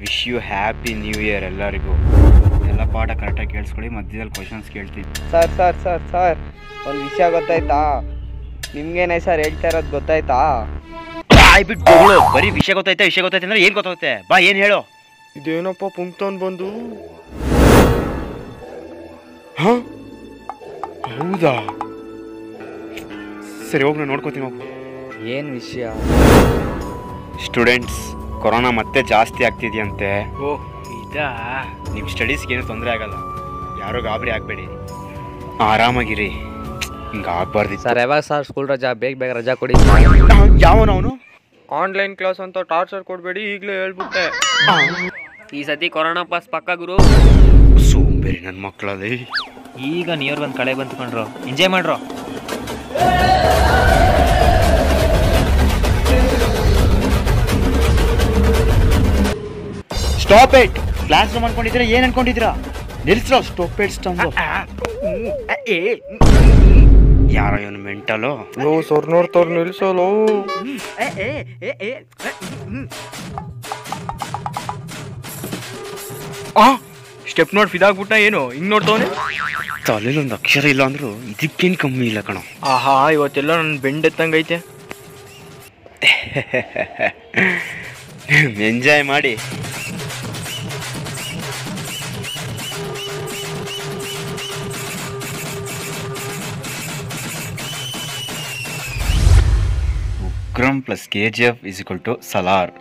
Wish you happy new year ಎಲ್ಲರಿಗೂ. ಎಲ್ಲ ಪಾಠ ಕರೆಕ್ಟಾಗಿ ಕೇಳಿಸ್ಕೊಳ್ಳಿ, ಮಧ್ಯದಲ್ಲಿ ಕ್ವಶನ್ಸ್ ಕೇಳ್ತೀನಿ. ಸರ್ ಒಂದು ವಿಷಯ ಗೊತ್ತಾಯ್ತಾ? ನಿಮ್ಗೇನೆ ಸರ್ ಹೇಳ್ತಾ ಇರೋದು ಗೊತ್ತಾಯ್ತಾ? ಬಿಟ್ಟು ಬರೀ ವಿಷಯ ಗೊತ್ತಾಯ್ತಾ ಅಂದ್ರೆ ಏನು ಗೊತ್ತಾಗುತ್ತೆ? ಬಾ ಏನು ಹೇಳು. ಇದೇನಪ್ಪ ಪುಂಕ್ತವನ್ ಬಂದು? ಹಾಂ ಹೌದಾ, ಸರಿ ಹೋಗಿ ನಾನು ನೋಡ್ಕೋತೀನಿ. ಹೋಗು. ಏನು ವಿಷಯ? ಸ್ಟೂಡೆಂಟ್ಸ್, ಕೊರೋನಾ ಮತ್ತೆ ಜಾಸ್ತಿ ಆಗ್ತಿದೆಯಂತೆ. ಓಹ್ ಇದಾ? ನಿಮ್ಮ ಸ್ಟಡೀಸ್ಗೆ ಏನು ತೊಂದರೆ ಆಗಲ್ಲ, ಯಾರೋ ಗಾಬರಿ ಆಗಬೇಡಿ, ಆರಾಮಾಗಿರಿ. ಹಿಂಗೆ ಆಗ್ಬಾರ್ದಿತ್ತು ಸರ್. ಯಾವಾಗ ಸರ್ ಸ್ಕೂಲ್ ರಜಾ? ಬೇಗ ರಜಾ ಕೊಡಿ. ಯಾವನವನು? ಆನ್ಲೈನ್ ಕ್ಲಾಸ್ ಅಂತ ಟಾರ್ಚರ್ ಕೊಡಬೇಡಿ, ಈಗಲೇ ಹೇಳ್ಬಿಟ್ಟೆ. ಈ ಸತಿ ಕೊರೋನಾ ಪಾಸ್ ಪಕ್ಕ ಗುರು. ಸೋಂಬೇರಿ ನನ್ನ ಮಕ್ಕಳಲ್ಲಿ. ಈಗ ನಿಯರ್ ಬಂದು ಕಳೆ ಬಂತು ಕಣ್ರು, ಎಂಜಾಯ್ ಮಾಡ್ರು. Stop it. ಕ್ಲಾಸ್ ರೂಮ್ ಅನ್ಕೊಂಡಿದ್ದೀರಾ? ಏನು ಅನ್ಕೊಂಡಿದ್ದೀರಾ? ನಿಲ್ಸ್ರೋ. ಸ್ಟಾಪ್ ಇಟ್ ಸ್ಟಂಬು. ಯಾರೋ ಇವನು ಮೆಂಟಲು. ಲೋ ಸರ್ ನೋಡ್ತವ್ರು, ನಿಲ್ಸೋಲು. ಸ್ಟೆಪ್ ನೋಡಿ ಫಿದಾಗ್ಬಿಟ್ಟ. ಏನು ಹಿಂಗ್ ನೋಡ್ತವನೆ? ತಲೆಯಲ್ಲಿ ಒಂದು ಅಕ್ಷರ ಇಲ್ಲ ಅಂದ್ರು ಇದಕ್ಕೇನು ಕಮ್ಮಿ ಇಲ್ಲ ಕಣೋ. ಆಹಾ, ಇವತ್ತೆಲ್ಲ ನನ್ನ ಬೆಂಡೆತ್ತಂಗೈತೆ. ಎಂಜಾಯ್ ಮಾಡಿ. Ugramm plus KGF = Salaar.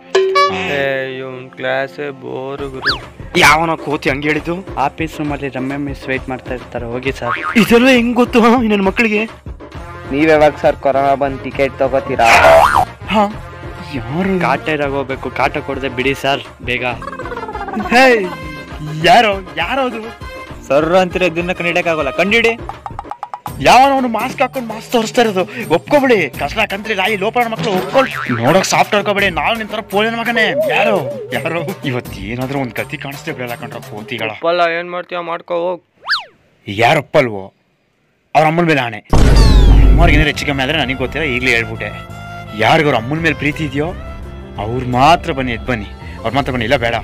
ಇವನ್ ಕ್ಲಾಸೇ ಬೋರು ಗುರು. ಯಾವನ ಕೋತಿ ಹಂಗೆ ಹೇಳಿದ್ದು? ಆಫೀಸ್ ರೂಮಲ್ಲಿ ರಮ್ಯ ಮಿಸ್ ವೇಟ್ ಮಾಡ್ತಾ ಇರ್ತಾರೆ, ಹೋಗಿ ಸರ್. ಇದೆಲ್ಲ ಹೆಂಗ್ ಗೊತ್ತು ನನ್ನ ಮಕ್ಕಳಿಗೆ? ನೀವ್ ಯಾವಾಗ ಸರ್ ಕೊರೋನಾ ಬಂದು ಟಿಕೆಟ್ ತಗೋತೀರಾ? ಹಾ, ಯಾರು? ಕಾಟ ಹೋಗ್ಬೇಕು, ಕಾಟ ಕೊಡದೆ ಬಿಡಿ ಸರ್ ಬೇಗ. ಯಾರದು? ಸರ್ ಅಂತೀರ, ಇದನ್ನ ಕಂಡಿಡಿಯಕ್ಕಾಗಲ್ಲ, ಕಂಡಿಡಿ. ಯಾವನವನು ಮಾಸ್ಕ್ ಹಾಕೊಂಡು ಮಾಸ್ಕ್ ತೋರಿಸ್ತಾ ಇರೋದು? ಒಪ್ಕೊಬಿಡಿ. ಕಷ್ಟ ಕಂತ್ರಿ ರಾಯಿ ಲೋಪನ ಮಕ್ಕಳು ಒಪ್ಕೊಳ್ಳಿ. ನೋಡಕ್ ಸಾಫ್ಟ್ ಹೇಳ್ಕೊಬೇಡಿ. ನಾವು ನಿಂತರ ಪೋಲಿನ ಮಗನೇ. ಯಾರು ಇವತ್ತು ಏನಾದ್ರೂ ಒಂದು ಕತಿ ಕಾಣಿಸ್ತೇ ಬಿಡಲ್ಲ ಕಣ್ರ ಕೋತಿಗಳ. ಒಪ್ಪಲ್ಲ, ಏನ್ ಮಾಡ್ತೀಯ ಮಾಡ್ಕೋ ಹೋಗ್. ಯಾರೊಪ್ಪಲ್ವೋ ಅವ್ರ ಅಮ್ಮನ ಮೇಲೆ ಆಣೆ. ಅಮ್ಮವ್ರಿಗೆ ಏನಾರು ಹೆಚ್ಚು ಕಮ್ಮಿ ಆದ್ರೆ ನನಗೆ ಗೊತ್ತಿಲ್ಲ, ಈಗಲೇ ಹೇಳ್ಬಿಟ್ಟೆ. ಯಾರಿಗವ್ರ ಅಮ್ಮನ ಮೇಲೆ ಪ್ರೀತಿ ಇದೆಯೋ ಅವ್ರು ಮಾತ್ರ ಬನ್ನಿ, ಬನ್ನಿ, ಅವ್ರು ಮಾತ್ರ ಬನ್ನಿ. ಇಲ್ಲ ಬೇಡ.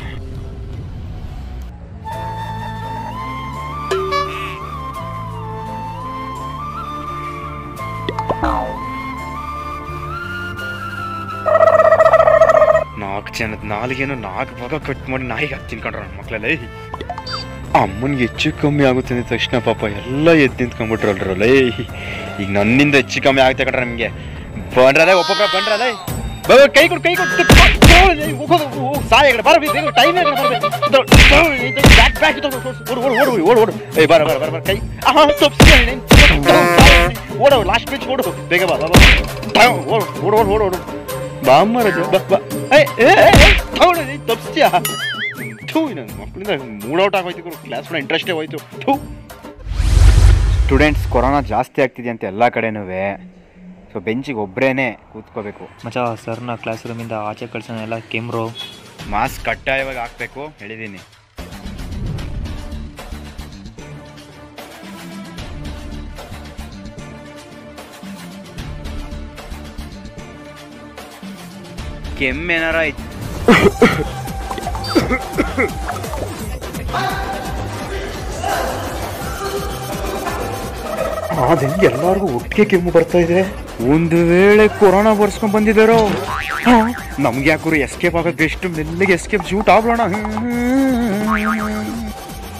ನಾಲ್ಕು ಜನದ ನಾಲಿಗೆನೋ 4 ಭಾಗ ಕಟ್ ಮಾಡಿ ನಾಯಿಗೆ ಹಾಕಿ ತಿನ್ಕೊಂಡ್ರ ನನ್ನ ಮಕ್ಕಳಲ್ಲೇ. ಅಮ್ಮನಿಗೆ ಹೆಚ್ಚು ಕಮ್ಮಿ ಆಗುತ್ತೆ ಅಂದ ತಕ್ಷಣ ಪಾಪ ಎಲ್ಲ ಎದ್ದು ನಿಂತ್ಕೊಂಡ್ಬಿಟ್ರಲ್ರಲ್ಲೇ. ಈಗ ನನ್ನಿಂದ ಹೆಚ್ಚು ಕಮ್ಮಿ ಆಗುತ್ತೆ ಕಣ್ರ ನಿಮಗೆ. ಬಂಡ್ರಲ್ಲೇ ಒಬ್ಬೊಬ್ಬರ ಬಂಡ್ರಲ್ಲೇ. ಕೈ ಕೊಟ್ಟು ಸಾಯ ಟೈಮ್ ಕೈ ಓಡೋ. ಲಾಸ್ಟ್ ಪೇಜ್ ಓಡು, ಬೇಗ ಬಾ. ಓಡು ಬಾಮ್ಮರಜ ತಪ್ಸ್ತೀಯಾ? ನನ್ನ ಮಕ್ಕಳಿಂದ ಮೂಡ್ ಔಟ್ ಆಗೋಯ್ತು, ಕ್ಲಾಸ್ ಇಂಟ್ರೆಸ್ಟೇ ಹೋಯ್ತು. ಸ್ಟೂಡೆಂಟ್ಸ್, ಕೊರೋನಾ ಜಾಸ್ತಿ ಆಗ್ತಿದೆ ಅಂತ ಎಲ್ಲ ಕಡೆನೂ. ಸೊ ಬೆಂಚಿಗೆ ಒಬ್ಬರೇನೆ ಕೂತ್ಕೋಬೇಕು. ಮಚಾ, ಸರ್ನ ಕ್ಲಾಸ್ ರೂಮಿಂದ ಆಚೆ ಕಳ್ಸೋಣ. ಎಲ್ಲ ಕೆಮ್ರು. ಮಾಸ್ಕ್ ಕಡ್ಡಾಯವಾಗಿ ಹಾಕ್ಬೇಕು, ಹೇಳಿದ್ದೀನಿ. ಕೆಮ್ಮೇನಾರ ಆಯ್ತು? ಅದಂಗೆ ಎಲ್ಲರಿಗೂ ಒಟ್ಟಿಗೆ ಕೆಮ್ಮು ಬರ್ತಾ ಇದೆ. ಒಂದು ವೇಳೆ ಕೊರೋನಾ ಬರ್ಸ್ಕೊಂಡ್ ಬಂದಿದ್ದಾರೋ? ನಮ್ಗೆ ಯಾಕೂರು ಎಸ್ಕೇಪ್ ಆಗೋದು ಎಷ್ಟು ಮೆಲ್ಲಿಗೆ ಎಸ್ಕೇಪ್ ಶೂಟ್ ಆಗ್ಬಿಡೋಣ.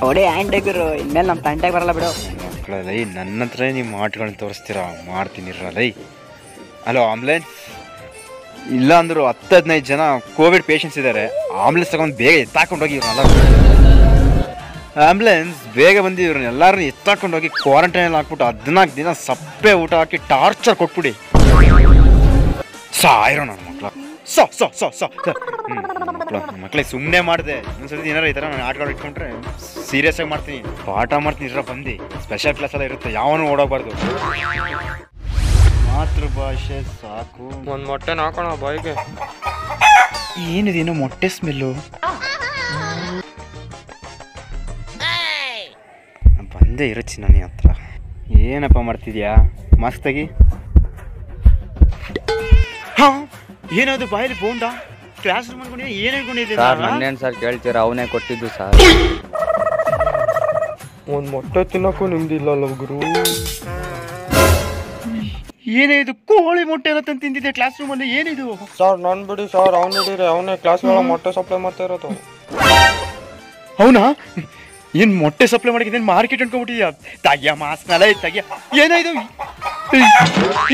ಒಡೆ ಹ್ಯಾಂಡ್ ಇನ್ಮೇಲೆ ನಮ್ಮ ತಂಟೆಗೆ ಬರಲ್ಲ ಬಿಡು. ಮಕ್ಕಳಲ್ಲೈ, ನನ್ನ ಹತ್ರ ನಿಮ್ಮ ಮಾಟುಗಳನ್ನ ತೋರಿಸ್ತೀರಾ? ಮಾಡ್ತೀನಿ ಇರಲ್ಲೈ. Hello ambulance. ಇಲ್ಲ ಅಂದ್ರು 10-15 ಜನ ಕೋವಿಡ್ ಪೇಷಂಟ್ಸ್ ಇದ್ದಾರೆ. ಆಂಬುಲೆನ್ಸ್ ತಗೊಂಡು ಬೇಗ ಎತ್ತಾಕೊಂಡೋಗಿ ಇವ್ರನ್ನೆಲ್ಲ. ಆಂಬುಲೆನ್ಸ್ ಬೇಗ ಬಂದು ಇವ್ರನ್ನೆಲ್ಲರೂ ಎತ್ತಾಕೊಂಡೋಗಿ ಕ್ವಾರಂಟೈನಲ್ಲಿ ಹಾಕ್ಬಿಟ್ಟು 14 ದಿನ ಸಪ್ಪೆ ಊಟ ಹಾಕಿ ಟಾರ್ಚರ್ ಕೊಟ್ಬಿಡಿ. ಸಾಯಿರೋ ನನ್ನ ಮಕ್ಕಳ. ಮಕ್ಕಳಿಗೆ ಸುಮ್ಮನೆ ಮಾಡಿದೆ. ಇನ್ನೊಂದ್ಸತಿ ಏನಾರು ಈ ಥರ ನಾನು ಆಟಗಳು ಇಟ್ಕೊಂಡ್ರೆ ಸೀರಿಯಸ್ ಆಗಿ ಮಾಡ್ತೀನಿ, ಪಾಠ ಮಾಡ್ತೀನಿ. ಇರೋ ಬಂದು ಸ್ಪೆಷಲ್ ಕ್ಲಾಸ್ ಎಲ್ಲ ಇರುತ್ತೆ, ಯಾವನು ಓಡೋಗ್ಬಾರ್ದು. ಮಾತೃಭಾಷೆ ಸಾಕು. ಒಂದು ಮೊಟ್ಟೆನ ಹಾಕೋಣ ಬಾಯಿಗೆ. ಏನಿದೇನೋ ಮೊಟ್ಟೆ ಸ್ಮೆಲ್ಲು. ಬಂದೇ ಇರುಚ್ಚಿ ನನ್ನ ಹತ್ರ. ಏನಪ್ಪ ಮಾಡ್ತಿದ್ಯಾ? ಮಾಸ್ಕ್ ತೆಗಿ. ಹಾ, ಏನದು ಬಾಯಲ್ಲಿ ಬೋಂಡ? ಕ್ಲಾಸ್ ರೂಮ್ ಅನ್ಕೊಂಡಿದ್ದೆ ಏನ್ ಅನ್ಕೊಂಡಿದ್ದೆ ಸರ್ ನನ್ನೇನು ಸರ್ ಕೇಳ್ತೀರಾ ಅವನೇ ಕೊಟ್ಟಿದ್ದು ಸರ್. ಒಂದು ಮೊಟ್ಟೆ ತಿನ್ನಕ್ಕೂ ನಿಮ್ದಿಲ್ಲ ಗುರು. ಏನೇ ಇದು ಕೋಳಿ ಮೊಟ್ಟೆ ಎಲ್ಲ ತಂದು ತಿಂದಿದ್ದೆ ಕ್ಲಾಸ್ ರೂಮ್ ಅಲ್ಲಿ ಏನಿದು? ಸರ್ ನಾನು ಬಿಡಿ ಸರ್, ಅವ್ನು ಹಿಡೀರಿ, ಅವನೇ ಕ್ಲಾಸ್ಗಳ ಮೊಟ್ಟೆ ಸಪ್ಲೈ ಮಾಡ್ತಾ ಇರೋದು. ಅವನಾ? ಏನ್ ಮೊಟ್ಟೆ ಸಪ್ಲೈ ಮಾಡಿದ್ದೇನೆ ಮಾರ್ಕೆಟ್ ಅನ್ಕೊಂಡ್ಬಿಟ್ಟಿದ್ಯಾ? ತಗ್ಯ ಮಾಸ್ನಲ್ಲ ತಗ್ಯ. ಏನಾಯ್ತು?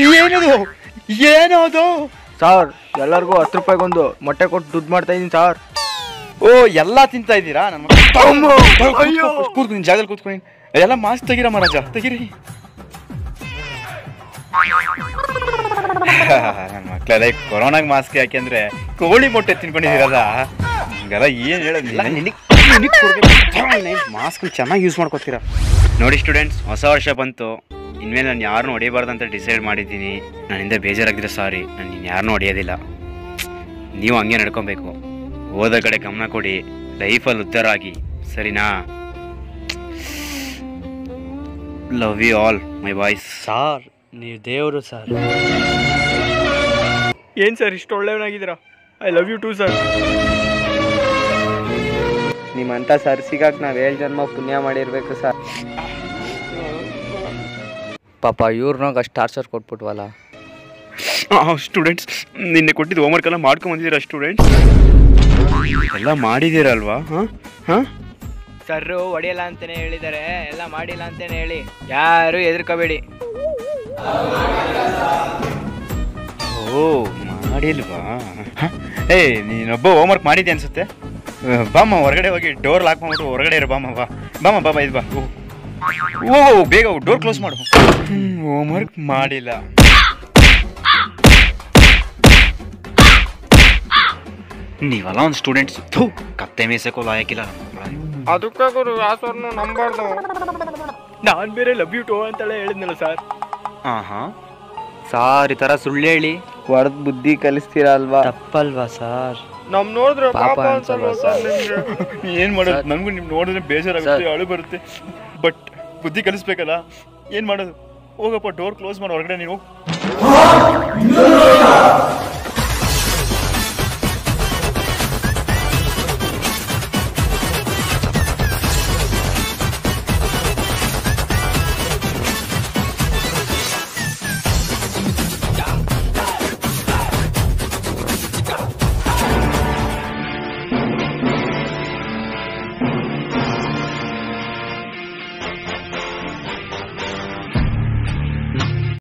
ಏನದು ಏನದು? ಸರ್ ಎಲ್ಲರಿಗೂ 10 ರೂಪಾಯಿಗೊಂದು ಮೊಟ್ಟೆ ಕೊಟ್ಟು ದುಡ್ಡು ಮಾಡ್ತಾ ಇದ್ದೀನಿ ಸರ್. ಓ ಎಲ್ಲ ತಿಂತಾ ಇದ್ದೀರಾ? ನನ್ನ ಕೂತ್ಕೊಂಡು ಜಾಗದಲ್ಲಿ ಕೂತ್ಕೊಂಡು ಎಲ್ಲ ಮಾಸ್ಕ್ ತೆಗೀರ ಮಹಾರಾಜ ತೆಗೀರಿ. ನನ್ನ ಮಕ್ಕಳೆಲ್ಲ ಕೊರೋನಾಗ ಮಾಸ್ಕ್ ಯಾಕೆಂದ್ರೆ ಕೋಳಿ ಮೊಟ್ಟೆ ತಿನ್ಕೊಂಡಿದ್ದೀರಲ್ಲ ಹಂಗೆಲ್ಲ ಏನು ಹೇಳೋದಿಲ್ಲ. ಮಾಸ್ಕ್ ಚೆನ್ನಾಗಿ ಯೂಸ್ ಮಾಡ್ಕೋತೀರಾ. ನೋಡಿ ಸ್ಟೂಡೆಂಟ್ಸ್, ಹೊಸ ವರ್ಷ ಬಂತು. ಇನ್ಮೇಲೆ ನಾನು ಯಾರನ್ನೂ ಹೊಡಿಬಾರ್ದು ಅಂತ ಡಿಸೈಡ್ ಮಾಡಿದ್ದೀನಿ. ನನ್ನಿಂದ ಬೇಜಾರಾಗಿದ್ರೆ ಸಾರಿ, ನಾನು ಇನ್ನು ಯಾರನ್ನೂ ಹೊಡೆಯೋದಿಲ್ಲ. ನೀವು ಹಂಗೆ ನಡ್ಕೊಬೇಕು. ಓದೋ ಕಡೆ ಗಮನ ಕೊಡಿ, ಲೈಫಲ್ಲಿ ಉದ್ಧಾರ ಆಗಿ, ಸರಿನಾ? Love you all my boys. Sir ನೀವು ದೇವರು ಸರ್. ಏನು ಸರ್ ಇಷ್ಟು ಒಳ್ಳೆಯವನಾಗಿದ್ದೀರಾ? I love you too sir. ನಿಮ್ಮಂಥ ಸರ್ ಸಿಗಾಕ್ ನಾವು 7 ಜನ್ಮ ಪುಣ್ಯ ಮಾಡಿರ್ಬೇಕು ಸರ್. ಪಾಪ ಇವ್ರನ್ನಾಗ ಅಷ್ಟು ಟಾರ್ಚರ್ ಕೊಟ್ಬಿಟ್ವಲ್ಲ. ಸ್ಟೂಡೆಂಟ್ಸ್, ನಿನ್ನೆ ಕೊಟ್ಟಿದ್ದು ಹೋಮ್ವರ್ಕ್ ಎಲ್ಲ ಮಾಡ್ಕೊಂಬಂದಿದ್ದೀರಾ ಸ್ಟೂಡೆಂಟ್ಸ್? ಎಲ್ಲ ಮಾಡಿದ್ದೀರಲ್ವಾ? ಹಾಂ ಹಾಂ ಸರ್ರು ಹೊಡೆಯಲ್ಲ ಅಂತಲೇ ಹೇಳಿದ್ದಾರೆ, ಎಲ್ಲ ಮಾಡಿಲ್ಲ ಅಂತಲೇ ಹೇಳಿ, ಯಾರು ಹೆದರ್ಕೋಬೇಡಿ. ಓ ಮಾಡಿಲ್ವಾ? ಏ ನೀನೊಬ್ಬ ಹೋಮ್ವರ್ಕ್ ಮಾಡಿದ್ದೆ ಅನ್ಸುತ್ತೆ. ಬಾಮ್ಮ ಹೊರಗಡೆ ಹೋಗಿ ಡೋರ್ ಲಾಕ್ ಮಾಡ್ಬಿಟ್ಟು ಹೊರಗಡೆ ಇರು. ಬಾಮ್ಮ ಬಾ ಬಾಮ್ಮ ಬಾಬಾ ಇದು ಬಾ. ಓ ಬೇಗ ಡೋರ್ ಕ್ಲೋಸ್ ಮಾಡು. ಹೋಮ್ವರ್ಕ್ ಮಾಡಿಲ್ಲ. ನೀವಲ್ಲ ಒಂದು ಸ್ಟೂಡೆಂಟ್ಸ್ ಕತ್ತೆ ಮೇಸಕ್ಕೋ ಲಾಯಕ್ಕಿಲ್ಲ. ಅದಕ್ಕೆ ಗುರು ಯಾಸರ್ನು ನಂಬಾರ್ದು. ನಾನು ಬೇರೆ ಲವ್ ಯು ಟು ಅಂತಲೇ ಹೇಳಿದ್ನಲ್ಲ ಸರ್. ಹಾಂ ಹಾಂ ಸಾರ್ ಈ ಥರ ಸುಳ್ಳು ಹೇಳಿ ಹೊಡೆದು ಬುದ್ಧಿ ಕಲಿಸ್ತೀರಾ ಅಲ್ವಾ? ತಪ್ಪಲ್ವಾ ಸರ್? ನಮ್ ನೋಡಿದ್ರೆ ಪಾಪ ಪಾಪ ಅನ್ಸಲ್ವಾ ಸರ್ ನಿಮ್ಗೆ? ಏನು ಮಾಡೋದು? ನನಗೂ ನಿಮ್ಗೆ ನೋಡಿದ್ರೆ ಬೇಜಾರಾಗುತ್ತೆ, ಅಳು ಬರುತ್ತೆ. ಬಟ್ ಬುದ್ಧಿ ಕಲಿಸ್ಬೇಕಲ್ಲ, ಏನು ಮಾಡೋದು? ಹೋಗಪ್ಪ ಡೋರ್ ಕ್ಲೋಸ್ ಮಾಡಿ ಹೊರಗಡೆ ನೀವು.